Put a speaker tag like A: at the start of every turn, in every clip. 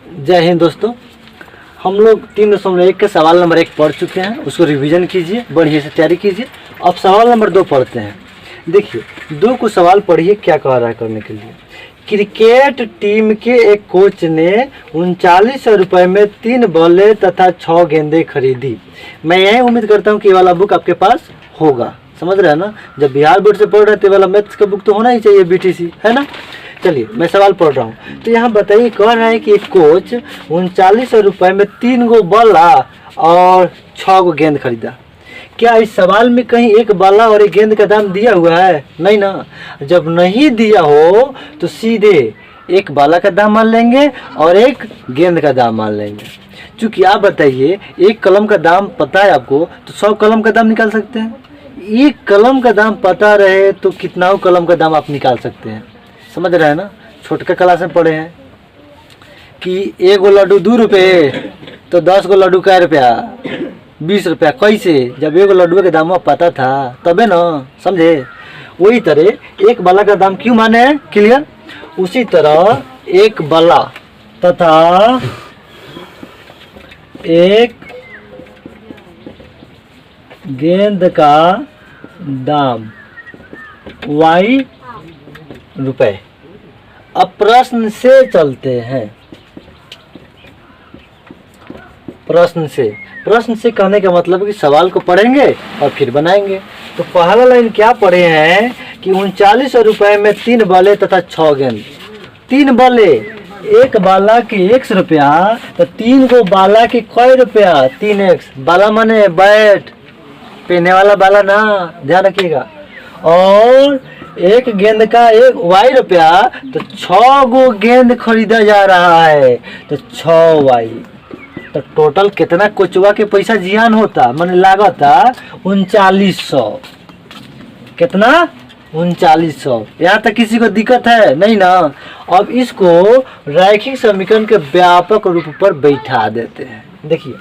A: जय हिंद दोस्तों। हम लोग 3.1 के सवाल नंबर 1 पढ़ चुके हैं, उसको रिवीजन कीजिए, बढ़िया से तैयारी कीजिए। अब सवाल नंबर 2 पढ़ते हैं। देखिए 2 को सवाल पढ़िए क्या कह रहा है करने के लिए। क्रिकेट टीम के एक कोच ने 3900 रुपये में 3 बॉलें तथा 6 गेंदें खरीदी। मैं यही उम्मीद करता हूँ कि ये वाला बुक आपके पास होगा, समझ रहे हैं ना। जब बिहार बोर्ड से पढ़ रहे थे वाला मैथ्स का बुक तो होना ही चाहिए, BTC है ना। चलिए मैं सवाल पढ़ रहा हूँ। तो यहाँ बताइए, कह रहा है कि एक कोच 3900 रुपये में 3 गो बल्ला और 6 गो गेंद खरीदा। क्या इस सवाल में कहीं एक बल्ला और एक गेंद का दाम दिया हुआ है? नहीं ना। जब नहीं दिया हो तो सीधे एक बल्ला का दाम मान लेंगे और एक गेंद का दाम मान लेंगे। चूँकि आप बताइए, एक कलम का दाम पता है आपको तो 100 कलम का दाम निकाल सकते हैं। एक कलम का दाम पता रहे तो कितना कलम का दाम आप निकाल सकते हैं, समझ रहे हैं ना। छोटका क्लास में पढ़े हैं कि 1 गो लड्डू 2 रुपये तो 10 गो लड्डू कै रुपया? 20 रुपया। कैसे? जब 1 गो लड्डू के दाम पता था तबे ना, समझे। वही तरह एक बल्ला का दाम क्यों माने हैं, क्लियर। उसी तरह एक बल्ला तथा एक गेंद का दाम Y रुपए। अब प्रश्न से चलते हैं। प्रश्न से कहने का मतलब है कि सवाल को पढ़ेंगे और फिर बनाएंगे। तो पहला लाइन क्या पढ़े हैं कि 3900 रुपये में 3 बल्ले तथा 6 गेंद। 3 बल्ले, एक बाला के 100 रुपया, तो 3 गो बाला के कै रुपया? 3x। बाला माने बैट, पहने वाला बाला ना, ध्यान रखिएगा। और एक गेंद का एक Y रुपया, तो 6 गो गेंद खरीदा जा रहा है तो 6Y। तो टोटल कितना कोचवा के पैसा जियान होता, माने लागत 3900। कितना? 3900। यहाँ तक किसी को दिक्कत है? नहीं ना। अब इसको रैखिक समीकरण के व्यापक रूप पर बैठा देते हैं। देखिए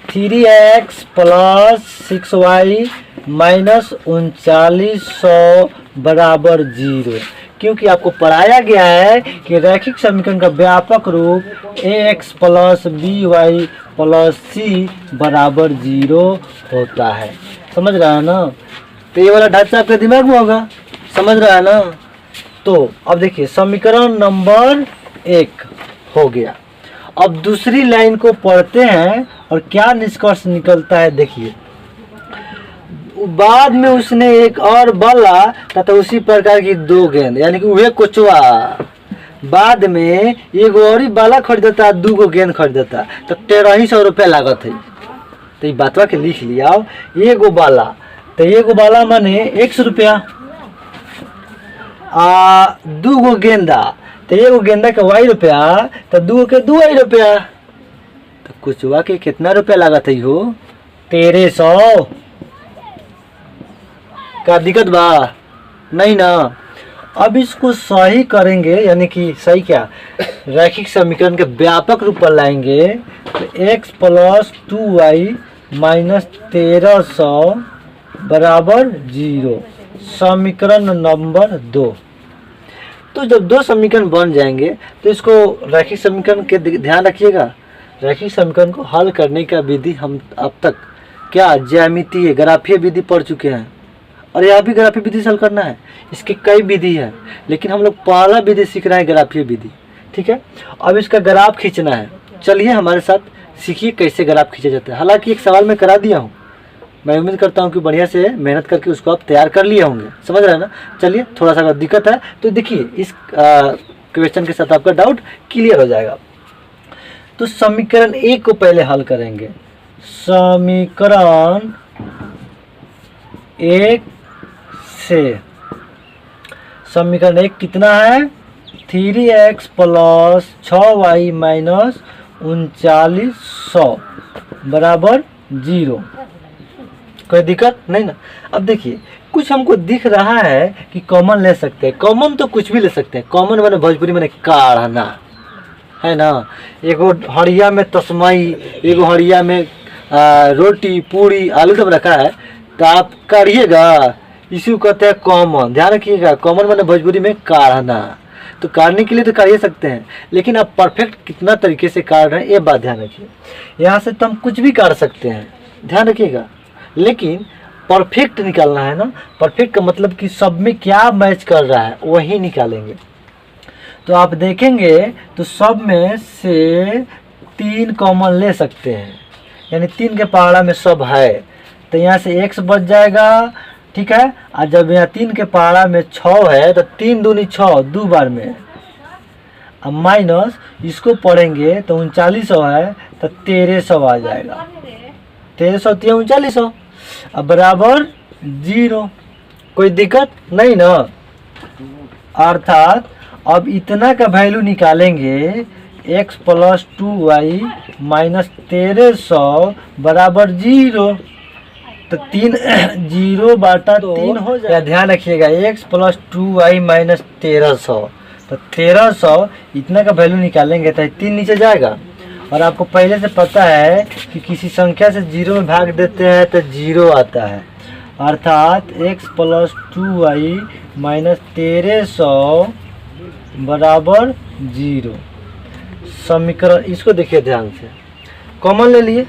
A: 3x प्लस 6y माइनस 3900 बराबर 0। क्योंकि आपको पढ़ाया गया है कि रैखिक समीकरण का व्यापक रूप ax plus by plus c बराबर 0 होता है। समझ रहा है ना। तो ये वाला ढांचा आपके दिमाग में होगा, समझ रहा है ना। तो अब देखिए समीकरण नंबर 1 हो गया। अब दूसरी लाइन को पढ़ते हैं और क्या निष्कर्ष निकलता है। देखिए बाद में उसने एक और बल्ला तथा उसी प्रकार की 2 गेंद, यानी कि वह कोचवा बाद में 1 और बाला खरीदता, 2 गो गेंद खरीदता, तो 1300 रुपया लागत है। तो ये बातवा के लिख लिया। 1 गो बाला, तो 1 गो बाला माने 100 रुपया, 2 गो गेंदा, तो 1 गो गेंदा का Y रुपया, तो 2 के 2Y रुपया। तो कुचवा के कितना रुपया लागत है हो? 1300। का दिक्कत बा? नहीं ना। अब इसको सही करेंगे, यानी कि सही क्या, रैखिक समीकरण के व्यापक रूप पर लाएंगे। तो x प्लस 2y माइनस 1300 बराबर 0, समीकरण नंबर 2। तो जब 2 समीकरण बन जाएंगे तो इसको रैखिक समीकरण के ध्यान रखिएगा। रैखिक समीकरण को हल करने का विधि हम अब तक क्या ज्यामितीय ग्राफीय विधि पढ़ चुके हैं, और यहाँ भी ग्राफीय विधि से हल करना है। इसकी कई विधि है, लेकिन हम लोग पहला विधि सीख रहे हैं ग्राफीय विधि, ठीक है। अब इसका ग्राफ खींचना है। चलिए हमारे साथ सीखिए कैसे ग्राफ खींचा जाता है। हालांकि एक सवाल मैं करा दिया हूँ, मैं उम्मीद करता हूँ कि बढ़िया से मेहनत करके उसको आप तैयार कर लिए होंगे, समझ रहे हैं ना। चलिए थोड़ा सा अगर दिक्कत है तो देखिए इस क्वेश्चन के साथ आपका डाउट क्लियर हो जाएगा। तो समीकरण 1 को पहले हल करेंगे। समीकरण 1 से समीकरण 1 कितना है? 3x प्लस 6y माइनस 3900 बराबर 0। कोई दिक्कत नहीं ना। अब देखिए कुछ हमको दिख रहा है कि कॉमन ले सकते हैं। कॉमन तो कुछ भी ले सकते हैं। कॉमन मैंने भोजपुरी में काढ़ना है ना। एगो हड़िया में तस्मई, एगो हड़िया में रोटी पूड़ी आलू सब रखा है, तो आप काढ़िएगा, इसी को कहते हैं कॉमन। ध्यान रखिएगा, कॉमन मैंने भोजपुरी में काढ़ना। तो काटने के लिए तो कर ही सकते हैं, लेकिन आप परफेक्ट कितना तरीके से काट रहे हैं ये बात ध्यान रखिए। यहाँ से तो हम कुछ भी काट सकते हैं, ध्यान रखिएगा, लेकिन परफेक्ट निकालना है ना। परफेक्ट का मतलब कि सब में क्या मैच कर रहा है वही निकालेंगे। तो आप देखेंगे तो सब में से 3 कॉमन ले सकते हैं, यानी 3 के पहाड़ा में सब है, तो यहाँ से x बच जाएगा, ठीक है। और जब यहाँ 3 के पहाड़ा में 6 है तो 3 दूनी 6 2 बार में, अब माइनस इसको पढ़ेंगे तो 3900 है तो 1300 आ जाएगा, 1300 3900, अब बराबर 0। कोई दिक्कत नहीं ना। अर्थात अब इतना का वैल्यू निकालेंगे x + 2y - 1300 बराबर 0, तो 3 0 बटा 3 हो जाएगा। ध्यान रखिएगा x + 2y - 1300, तो 1300 इतना का वैल्यू निकालेंगे तो 3 नीचे जाएगा। और आपको पहले से पता है कि किसी संख्या से 0 में भाग देते हैं तो 0 आता है, अर्थात x + 2y - 1300 बराबर 0। समीकरण इसको देखिए ध्यान से, कॉमन ले लिए,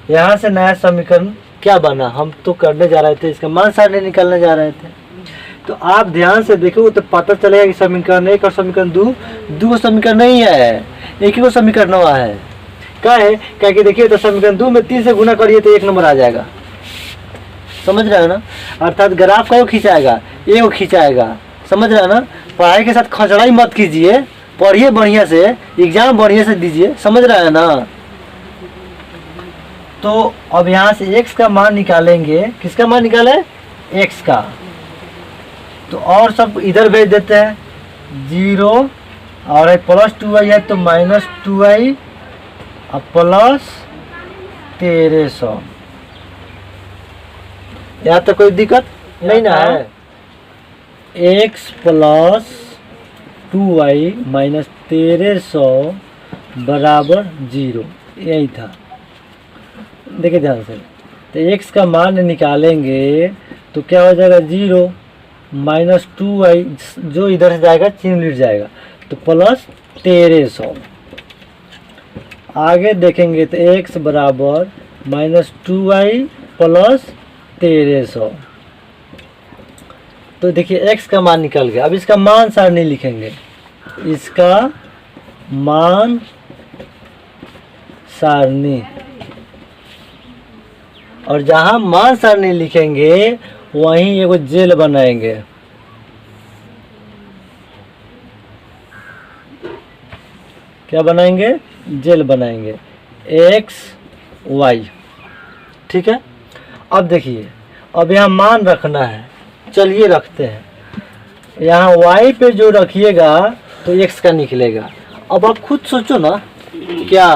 A: यहाँ से नया समीकरण क्या बना, हम तो करने जा रहे थे इसका मान सारणी निकालने जा रहे थे। तो आप ध्यान से देखो तो पता चलेगा कि समीकरण 1 और समीकरण 2 समीकरण नहीं है, एक ही को समीकरण हुआ है। क्या है, क्या कि देखिए तो समीकरण 2 में 3 से गुना करिए तो 1 नंबर आ जाएगा, समझ रहे हो ना। अर्थात ग्राफ का खींचाएगा, ये को खींचाएगा, समझ रहे हो ना। पढ़ाई के साथ खचड़ाई मत कीजिए, पढ़िए बढ़िया से, एग्जाम बढ़िया से दीजिए, समझ रहे हैं ना। तो अब यहाँ से x का मान निकालेंगे, किसका मान निकाले, x का, तो और सब इधर भेज देते हैं 0, और +2y है तो -2y और प्लस 1300। यहाँ तो कोई दिक्कत नहीं ना है। x + 2y - 1300 बराबर 0, यही था। देखिए ध्यान से, तो x का मान निकालेंगे तो क्या हो जाएगा 0 -2y, जो इधर से जाएगा चिन्ह लिट जाएगा, तो प्लस 1300। आगे देखेंगे तो x बराबर -2y + 1300, तो देखिए x का मान निकल गया। अब इसका मान सारणी लिखेंगे, इसका मान सारणी, और जहां मान सारणी लिखेंगे वहीं एगो जेल बनाएंगे। क्या बनाएंगे, जेल बनाएंगे, x y, ठीक है। अब देखिए, अब यहाँ मान रखना है, चलिए रखते हैं। यहाँ y पे जो रखिएगा तो x का निकलेगा। अब आप खुद सोचो ना, क्या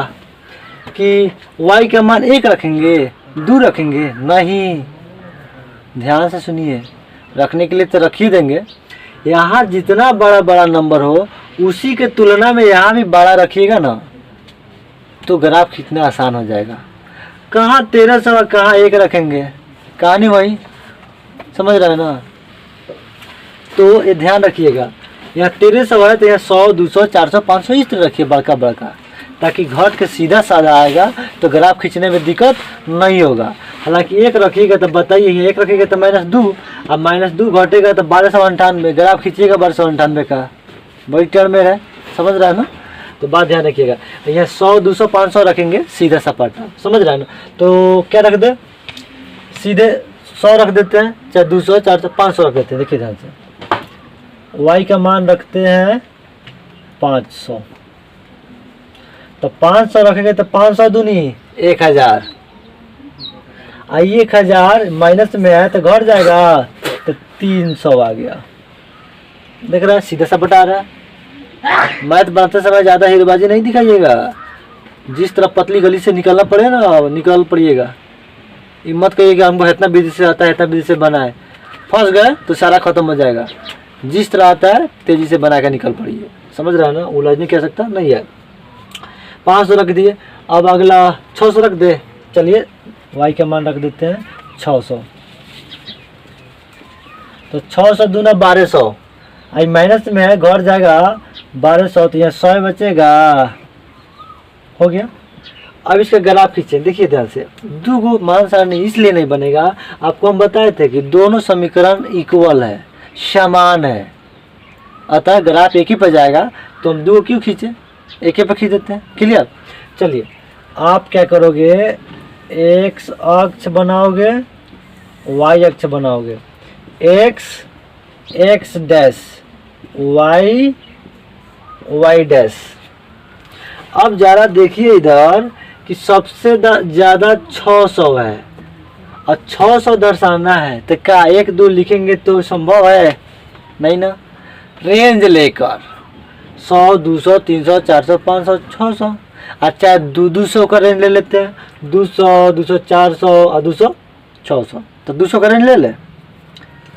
A: कि y का मान 1 रखेंगे, 2 रखेंगे, नहीं, ध्यान से सुनिए, रखने के लिए तो रख ही देंगे। यहाँ जितना बड़ा बड़ा नंबर हो उसी के तुलना में यहाँ भी बड़ा रखिएगा ना, तो ग्राफ खींचना आसान हो जाएगा। कहाँ 1300 कहाँ 1 रखेंगे, कहानी वही, समझ रहे हैं ना। तो ये ध्यान रखिएगा, यहाँ 1300 है तो यहाँ 100 200 400 500 इस तरह रखिए बड़का बड़का, ताकि घट के सीधा साधा आएगा तो ग्राफ खींचने में दिक्कत नहीं होगा। हालांकि 1 रखिएगा तो बताइए, 1 रखिएगा तो -2, अब -2 घटेगा तो 1298, ग्राफ खींचिएगा 1298 का, बड़ी टर्म में है, समझ रहा है ना। तो बात ध्यान रखिएगा, यहाँ 100 200 500 रखेंगे सीधा सपाटा, समझ रहा है ना। तो क्या रख दे, सीधे 100 रख देते हैं, चाहे 200 400 500 रख देते हैं। देखिए ध्यान से, y का मान रखते हैं 500, तो 500 रखेंगे तो 500 दूनी 1000, 1000 माइनस में है तो घट जाएगा, तो 300 आ गया। देख रहा है, सीधा सा बटा रहा है। मैथ बनाते समय ज़्यादा हीरोबाजी नहीं दिखाइएगा, जिस तरह पतली गली से निकलना पड़े ना निकल पड़िएगा। ये मत कहिएगा हमको इतना विधि से आता है, इतना विधि से बनाए, फंस गए तो सारा खत्म हो जाएगा। जिस तरह आता है तेजी से बना कर निकल पड़िए, समझ रहा है ना, उलझ नहीं कह सकता नहीं है। 500 रख दिए, अब अगला 600 रख दे, चलिए y का मान रख देते हैं 600, तो 600 दूना 1200, आई माइनस में है, घर जाएगा 1200, तो यहाँ 100 बचेगा। हो गया। अब इसका ग्राफ खींचे, देखिए ध्यान से। दो मान सारणी इसलिए नहीं बनेगा, आपको हम बताए थे कि दोनों समीकरण इक्वल है, समान है, अतः ग्राफ एक ही पर जाएगा। तो हम दो क्यों खींचे, एक ही पर खींच देते हैं। क्लियर। चलिए आप क्या करोगे, एक्स अक्ष बनाओगे, वाई अक्ष बनाओगे, एक्स डैश, वाई डैश। अब जरा देखिए इधर कि सबसे ज़्यादा 600 है और 600 दर्शाना है, तो क्या 1 2 लिखेंगे तो संभव है? नहीं ना। रेंज लेकर 100 200 300 400 500 600, अच्छा 200 का रेंज ले लेते हैं, 200 200 400 और 200 600, तो 200 का रेंज ले ले,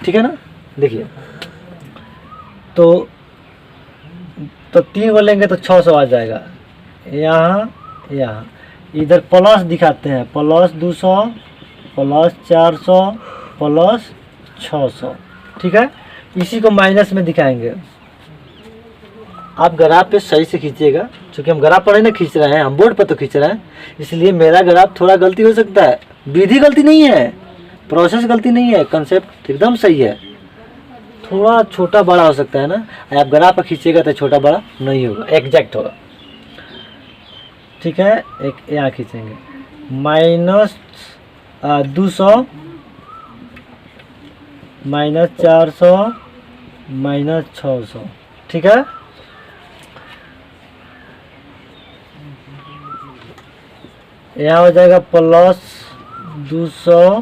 A: ठीक है ना। देखिए तो 3 को लेंगे तो 600 आ जाएगा। यहाँ इधर प्लस दिखाते हैं, प्लस 200 प्लस 400 प्लस 600, ठीक है। इसी को माइनस में दिखाएंगे। आप ग्राफ पे सही से खींचिएगा, क्योंकि हम ग्राफ पर ही ना खींच रहे हैं, हम बोर्ड पर तो खींच रहे हैं, इसलिए मेरा ग्राफ थोड़ा गलती हो सकता है। विधि गलती नहीं है, प्रोसेस गलती नहीं है, कंसेप्ट एकदम सही है। थोड़ा छोटा बड़ा हो सकता है ना, आप ग्राफ पर खींचिएगा तो छोटा बड़ा नहीं होगा, एग्जैक्ट होगा, ठीक है। एक यहाँ खींचेंगे, माइनस 200 माइनस 400 माइनस 600, ठीक है। यहाँ हो जाएगा प्लस 200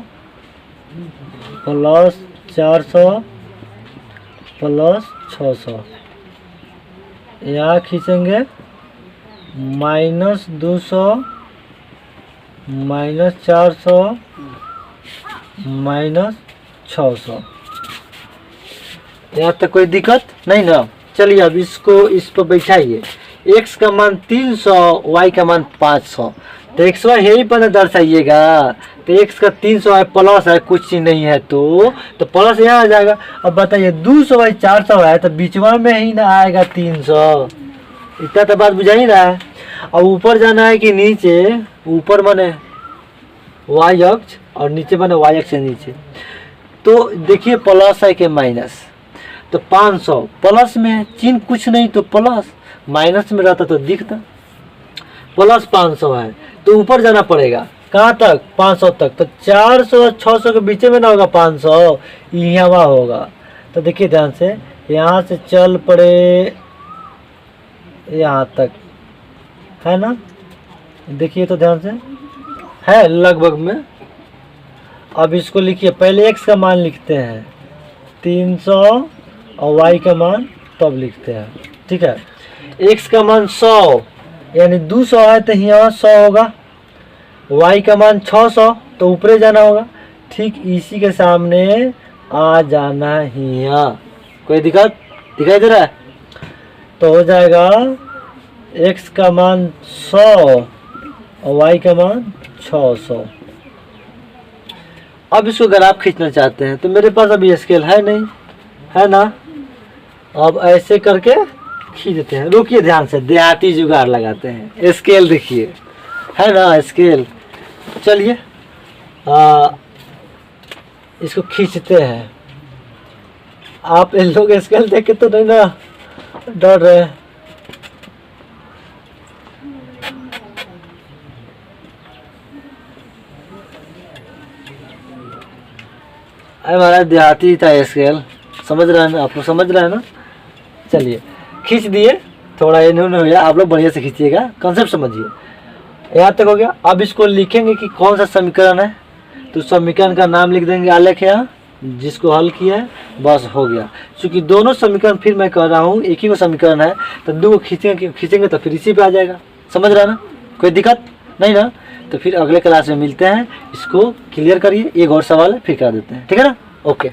A: प्लस 400 प्लस 600। यहाँ खींचेंगे माइनस 200 माइनस 400 माइनस 600। यहाँ तक कोई दिक्कत नहीं ना। चलिए अब इसको इस पर बैठाइए। x का मान 300, y का मान 500, तो x y यही पर दर्शाइएगा। तो x का 300 है, प्लस है, कुछ चीज नहीं है तो प्लस यहाँ आ जाएगा। अब बताइए 200 बाई 400 है, तो बीचवा में ही ना आएगा 300। इतना तो बात बुझा ही रहा है। अब ऊपर जाना है कि नीचे? ऊपर माने y अक्ष और नीचे माने y अक्ष से नीचे। तो देखिए प्लस है कि माइनस, तो 500 प्लस में चिन्ह कुछ नहीं तो प्लस, माइनस में रहता तो दिखता। प्लस 500 है तो ऊपर जाना पड़ेगा, कहाँ तक? 500 तक। तो 400 और 600 के बीच में ना होगा 500, यहाँ होगा। तो देखिए ध्यान से, यहाँ से चल पड़े यहाँ तक, है ना। देखिए तो ध्यान से, है लगभग में। अब इसको लिखिए, पहले x का मान लिखते हैं 300 और y का मान तब लिखते हैं, ठीक है। x का मान 100 यानी 200 है तो यहाँ 100 होगा, y का मान 600 तो ऊपरे जाना होगा, ठीक इसी के सामने आ जाना है यहाँ। कोई दिक्कत दिखाई दे रहा है? तो हो जाएगा x का मान 100 और y का मान 600। अब इसको अगर आप खींचना चाहते हैं तो मेरे पास अभी स्केल है नहीं, है ना। अब ऐसे करके खींच देते हैं। रुकिए ध्यान से, देहाती जुगाड़ लगाते हैं। स्केल देखिए, है ना स्केल। चलिए इसको खींचते हैं। आप इन लोग स्केल देख के तो नहीं ना डर रहे? अरे हमारा देहाती था स्केल, समझ रहे हैं ना आप लोग? समझ रहे हैं ना। चलिए खींच दिए, थोड़ा इन्होंने हो गया, आप लोग बढ़िया से खींचिएगा, कंसेप्ट समझिए। यहाँ तक हो गया। अब इसको लिखेंगे कि कौन सा समीकरण है, तो समीकरण का नाम लिख देंगे आलेख यहाँ, जिसको हल किया है, बस हो गया। क्योंकि दोनों समीकरण, फिर मैं कह रहा हूँ एक ही को समीकरण है, तो दो खींचेंगे तो फिर इसी पे आ जाएगा। समझ रहा है ना? कोई दिक्कत नहीं ना। तो फिर अगले क्लास में मिलते हैं। इसको क्लियर करिए, एक और सवाल है फिर करा देते हैं, ठीक है ना। ओके।